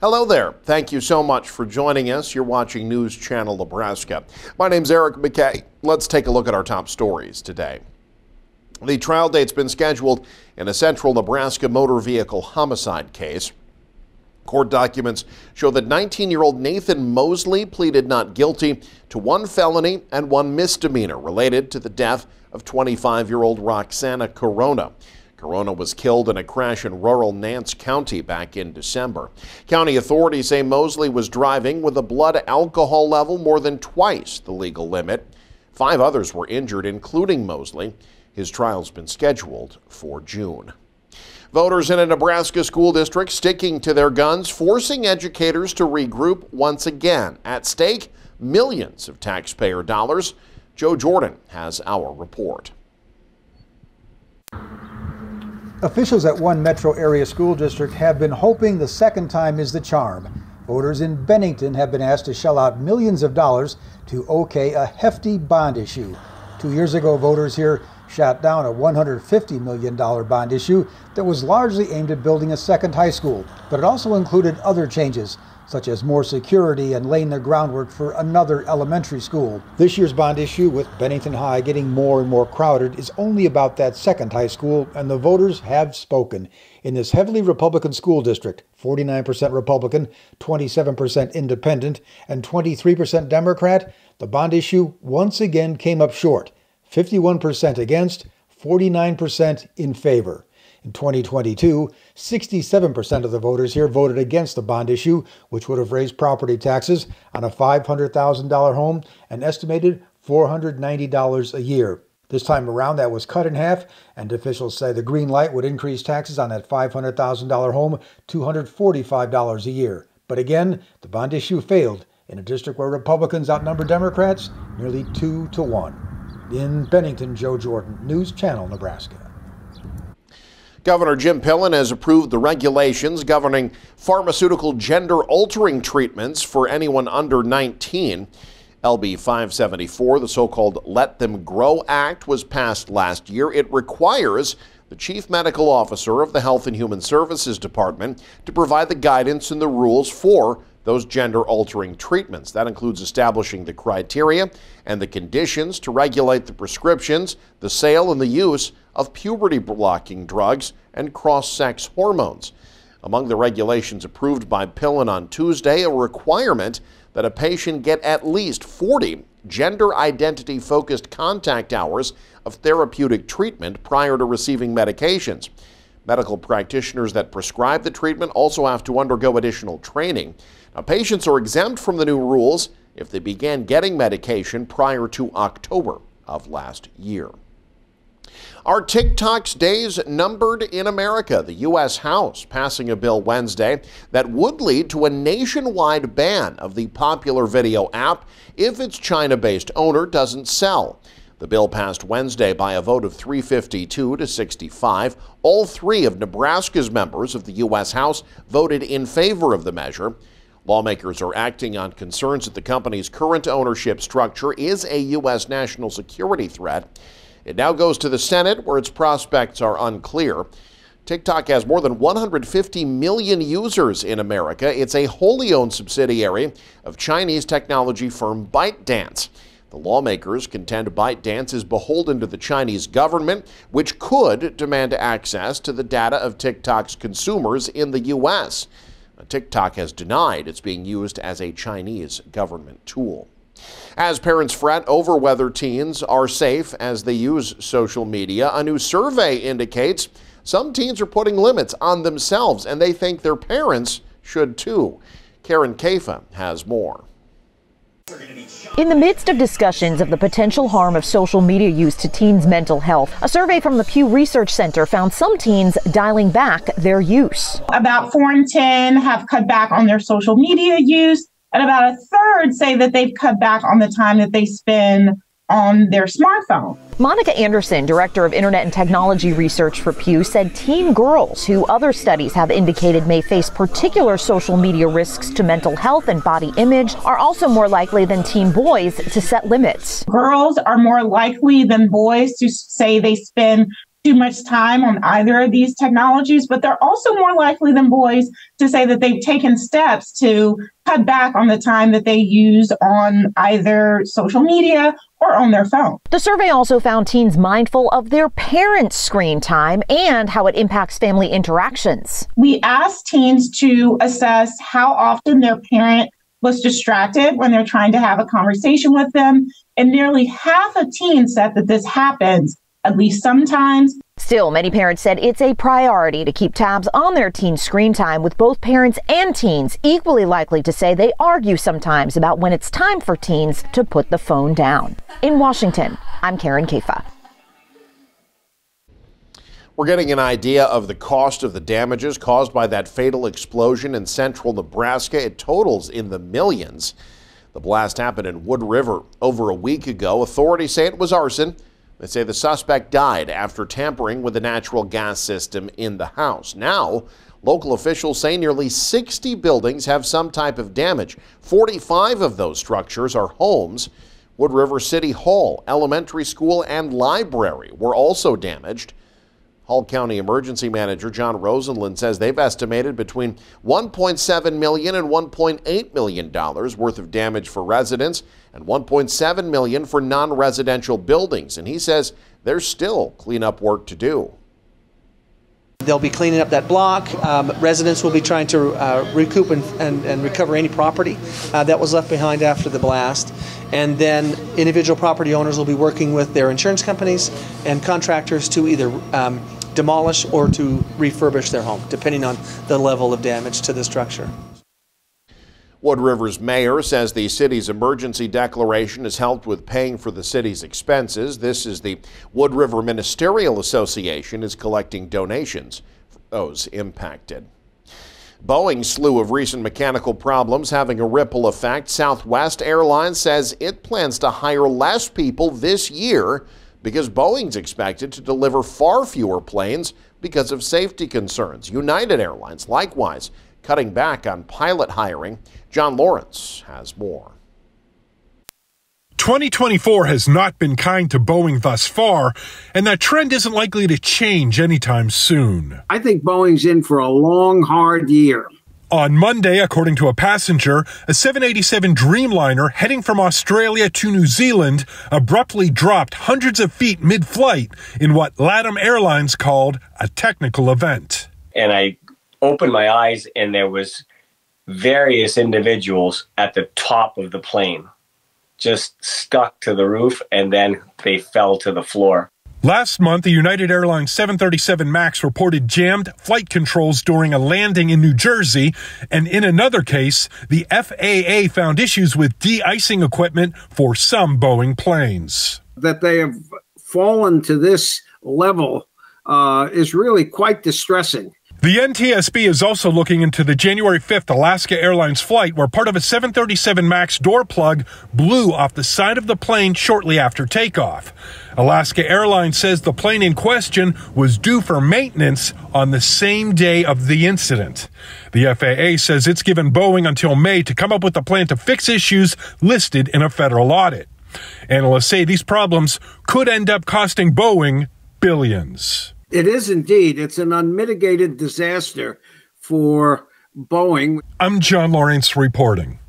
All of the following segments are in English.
Hello there. Thank you so much for joining us. You're watching News Channel Nebraska. My name's Eric McKay. Let's take a look at our top stories today. The trial date's been scheduled in a central Nebraska motor vehicle homicide case. Court documents show that 19-year-old Nathan Mosley pleaded not guilty to 1 felony and 1 misdemeanor related to the death of 25-year-old Roxana Corona. Corona was killed in a crash in rural Nance County back in December. County authorities say Mosley was driving with a blood alcohol level more than twice the legal limit. 5 others were injured, including Mosley. His trial's been scheduled for June. Voters in a Nebraska school district sticking to their guns, forcing educators to regroup once again. At stake, millions of taxpayer dollars. Joe Jordan has our report. Officials at one metro area school district have been hoping the second time is the charm. Voters in Bennington have been asked to shell out millions of dollars to okay a hefty bond issue. 2 years ago, voters here shot down a $150 million bond issue that was largely aimed at building a second high school, but it also included other changes, such as more security and laying the groundwork for another elementary school. This year's bond issue, with Bennington High getting more and more crowded, is only about that second high school, and the voters have spoken. In this heavily Republican school district, 49% Republican, 27% Independent, and 23% Democrat, the bond issue once again came up short. 51% against, 49% in favor. In 2022, 67% of the voters here voted against the bond issue, which would have raised property taxes on a $500,000 home an estimated $490 a year. This time around, that was cut in half, and officials say the green light would increase taxes on that $500,000 home $245 a year. But again, the bond issue failed in a district where Republicans outnumber Democrats nearly 2-1. In Bennington, Joe Jordan, News Channel, Nebraska. Governor Jim Pillen has approved the regulations governing pharmaceutical gender-altering treatments for anyone under 19. LB 574, the so-called Let Them Grow Act, was passed last year. It requires the Chief Medical Officer of the Health and Human Services Department to provide the guidance and the rules for those gender-altering treatments. That includes establishing the criteria and the conditions to regulate the prescriptions, the sale and the use of puberty-blocking drugs and cross-sex hormones. Among the regulations approved by Pillen on Tuesday, a requirement that a patient get at least 40 gender identity-focused contact hours of therapeutic treatment prior to receiving medications. Medical practitioners that prescribe the treatment also have to undergo additional training. Now, patients are exempt from the new rules if they began getting medication prior to October of last year. Are TikTok's days numbered in America? The U.S. House passing a bill Wednesday that would lead to a nationwide ban of the popular video app if its China-based owner doesn't sell. The bill passed Wednesday by a vote of 352 to 65. All 3 of Nebraska's members of the U.S. House voted in favor of the measure. Lawmakers are acting on concerns that the company's current ownership structure is a U.S. national security threat. It now goes to the Senate, where its prospects are unclear. TikTok has more than 150 million users in America. It's a wholly owned subsidiary of Chinese technology firm ByteDance. The lawmakers contend ByteDance is beholden to the Chinese government, which could demand access to the data of TikTok's consumers in the U.S. TikTok has denied it's being used as a Chinese government tool. As parents fret over whether teens are safe as they use social media, a new survey indicates some teens are putting limits on themselves, and they think their parents should too. Karen Kafa has more. In the midst of discussions of the potential harm of social media use to teens' mental health, a survey from the Pew Research Center found some teens dialing back their use. About 4 in 10 have cut back on their social media use, and about a third say that they've cut back on the time that they spend on their smartphone. Monica Anderson, director of Internet and Technology Research for Pew, said teen girls, who other studies have indicated may face particular social media risks to mental health and body image, are also more likely than teen boys to set limits. Girls are more likely than boys to say they spend too much time on either of these technologies, but they're also more likely than boys to say that they've taken steps to cut back on the time that they use on either social media or on their phone. The survey also found teens mindful of their parents' screen time and how it impacts family interactions. We asked teens to assess how often their parent was distracted when they're trying to have a conversation with them, and nearly half of teens said that this happens at least sometimes. Still, many parents said it's a priority to keep tabs on their teens' screen time, with both parents and teens equally likely to say they argue sometimes about when it's time for teens to put the phone down. In Washington, I'm Karen Kafa. We're getting an idea of the cost of the damages caused by that fatal explosion in central Nebraska. It totals in the millions. The blast happened in Wood River over a week ago. Authorities say it was arson. They say the suspect died after tampering with the natural gas system in the house. Now, local officials say nearly 60 buildings have some type of damage. 45 of those structures are homes. Wood River City Hall, elementary school, and library were also damaged. Hull County Emergency Manager John Rosenlund says they've estimated between $1.7 million and $1.8 million worth of damage for residents and $1.7 million for non-residential buildings. And he says there's still cleanup work to do. They'll be cleaning up that block. Residents will be trying to recoup and recover any property that was left behind after the blast. And then individual property owners will be working with their insurance companies and contractors to either demolish or to refurbish their home, depending on the level of damage to the structure. Wood River's mayor says the city's emergency declaration has helped with paying for the city's expenses. This is the Wood River Ministerial Association is collecting donations for those impacted. Boeing's slew of recent mechanical problems having a ripple effect. Southwest Airlines says it plans to hire less people this year because Boeing's expected to deliver far fewer planes because of safety concerns. United Airlines, likewise, cutting back on pilot hiring. John Lawrence has more. 2024 has not been kind to Boeing thus far, and that trend isn't likely to change anytime soon. I think Boeing's in for a long, hard year. On Monday, according to a passenger, a 787 Dreamliner heading from Australia to New Zealand abruptly dropped hundreds of feet mid-flight in what LATAM Airlines called a technical event. And I opened my eyes, and there was various individuals at the top of the plane, just stuck to the roof, and then they fell to the floor. Last month, the United Airlines 737 MAX reported jammed flight controls during a landing in New Jersey, and in another case, the FAA found issues with de-icing equipment for some Boeing planes. That they have fallen to this level is really quite distressing. The NTSB is also looking into the January 5th Alaska Airlines flight where part of a 737 MAX door plug blew off the side of the plane shortly after takeoff. Alaska Airlines says the plane in question was due for maintenance on the same day of the incident. The FAA says it's given Boeing until May to come up with a plan to fix issues listed in a federal audit. Analysts say these problems could end up costing Boeing billions. It is indeed. It's an unmitigated disaster for Boeing. I'm John Lawrence reporting.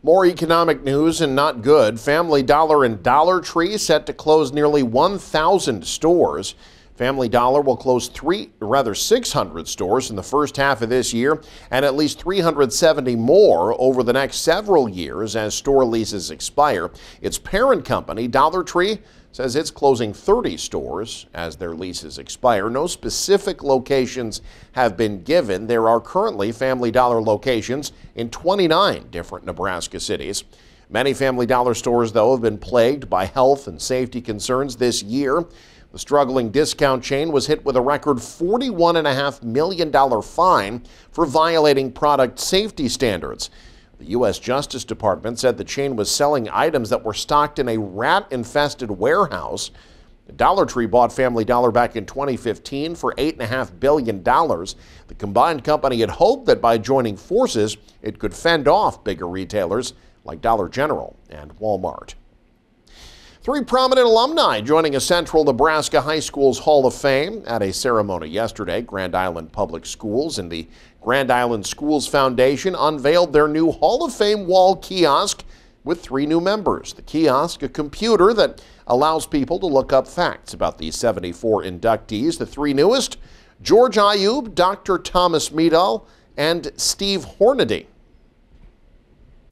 More economic news and not good. Family Dollar and Dollar Tree set to close nearly 1,000 stores. Family Dollar will close 600 stores in the first half of this year and at least 370 more over the next several years as store leases expire. Its parent company, Dollar Tree, says it's closing 30 stores as their leases expire. No specific locations have been given. There are currently Family Dollar locations in 29 different Nebraska cities. Many Family Dollar stores, though, have been plagued by health and safety concerns this year. The struggling discount chain was hit with a record $41.5 million fine for violating product safety standards. The U.S. Justice Department said the chain was selling items that were stocked in a rat-infested warehouse. Dollar Tree bought Family Dollar back in 2015 for $8.5 billion. The combined company had hoped that by joining forces, it could fend off bigger retailers like Dollar General and Walmart. 3 prominent alumni joining a Central Nebraska High School's Hall of Fame at a ceremony yesterday. Grand Island Public Schools and the Grand Island Schools Foundation unveiled their new Hall of Fame wall kiosk with 3 new members. The kiosk, a computer that allows people to look up facts about the 74 inductees. The 3 newest, George Ayub, Dr. Thomas Meadall, and Steve Hornady.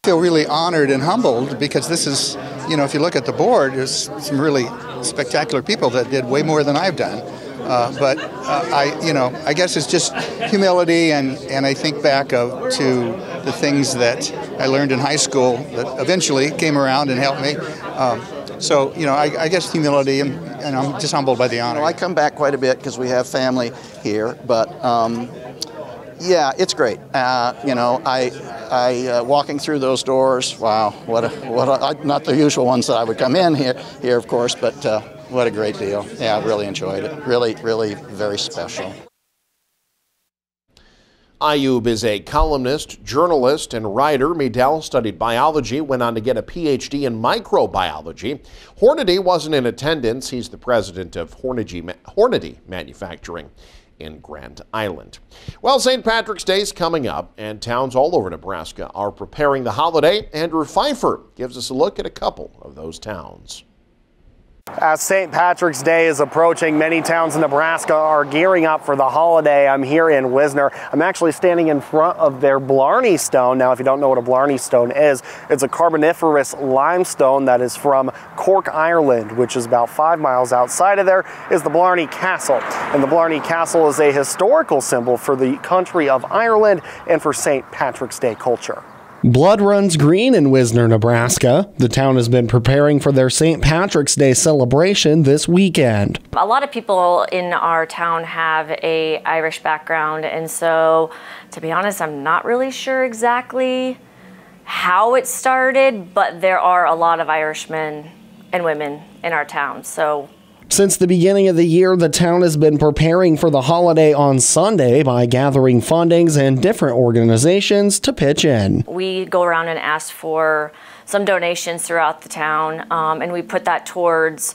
I feel really honored and humbled because this is, if you look at the board, there's some really spectacular people that did way more than I've done. But I guess it's just humility, and I think back to the things that I learned in high school that eventually came around and helped me. I guess humility, and I'm just humbled by the honor. I come back quite a bit because we have family here, but yeah, it's great. Walking through those doors, wow, what a not the usual ones that I would come in here of course, but what a great deal. Yeah, I really enjoyed it. Really, really very special. Ayub is a columnist, journalist, and writer. Meadall studied biology, went on to get a PhD in microbiology. Hornady wasn't in attendance. He's the president of Hornady Manufacturing in Grand Island. Well, St. Patrick's Day is coming up, and towns all over Nebraska are preparing the holiday. Andrew Pfeiffer gives us a look at a couple of those towns. As St. Patrick's Day is approaching, many towns in Nebraska are gearing up for the holiday. I'm here in Wisner. I'm actually standing in front of their Blarney Stone. Now, if you don't know what a Blarney Stone is, it's a Carboniferous limestone that is from Cork, Ireland, which is about 5 miles outside of there is the Blarney Castle. And the Blarney Castle is a historical symbol for the country of Ireland and for St. Patrick's Day culture. Blood runs green in Wisner, Nebraska. The town has been preparing for their St. Patrick's Day celebration this weekend. A lot of people in our town have an Irish background, and so, to be honest, I'm not really sure exactly how it started, but there are a lot of Irishmen and women in our town, so. Since the beginning of the year, the town has been preparing for the holiday on Sunday by gathering fundings and different organizations to pitch in. We go around and ask for some donations throughout the town, and we put that towards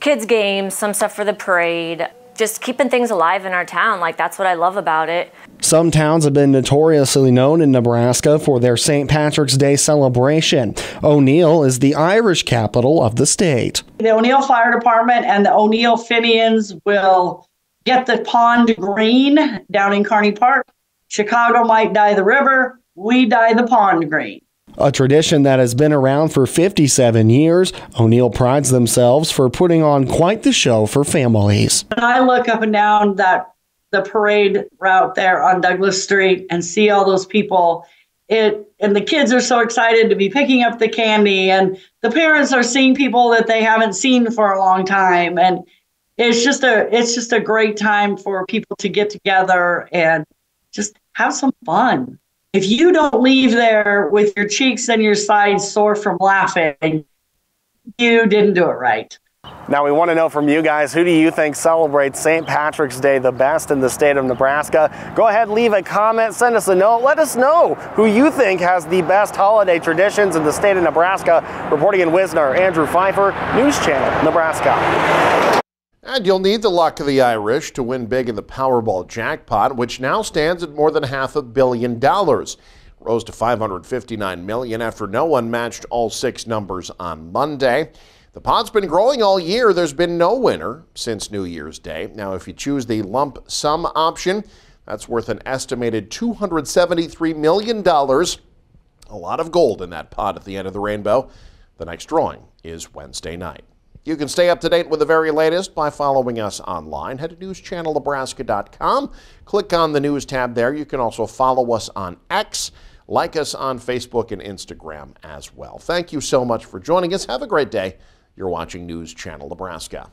kids' games, some stuff for the parade, just keeping things alive in our town. Like, that's what I love about it. Some towns have been notoriously known in Nebraska for their St. Patrick's Day celebration. O'Neill is the Irish capital of the state. The O'Neill Fire Department and the O'Neill Finians will get the pond green down in Kearney Park. Chicago might dye the river. We dye the pond green. A tradition that has been around for 57 years, O'Neill prides themselves for putting on quite the show for families. When I look up and down the parade route there on Douglas Street and see all those people, and the kids are so excited to be picking up the candy, and the parents are seeing people that they haven't seen for a long time, and it's just a great time for people to get together and just have some fun. If you don't leave there with your cheeks and your sides sore from laughing, you didn't do it right. Now, we want to know from you guys, who do you think celebrates St. Patrick's Day the best in the state of Nebraska? Go ahead, leave a comment, send us a note. Let us know who you think has the best holiday traditions in the state of Nebraska. Reporting in Wisner, Andrew Pfeiffer, News Channel, Nebraska. And you'll need the luck of the Irish to win big in the Powerball jackpot, which now stands at more than $500 million. Rose to $559 million after no one matched all 6 numbers on Monday. The pot's been growing all year. There's been no winner since New Year's Day. Now, if you choose the lump sum option, that's worth an estimated $273 million. A lot of gold in that pot at the end of the rainbow. The next drawing is Wednesday night. You can stay up to date with the very latest by following us online. Head to newschannelnebraska.com. Click on the news tab there. You can also follow us on X, like us on Facebook and Instagram as well. Thank you so much for joining us. Have a great day. You're watching News Channel Nebraska.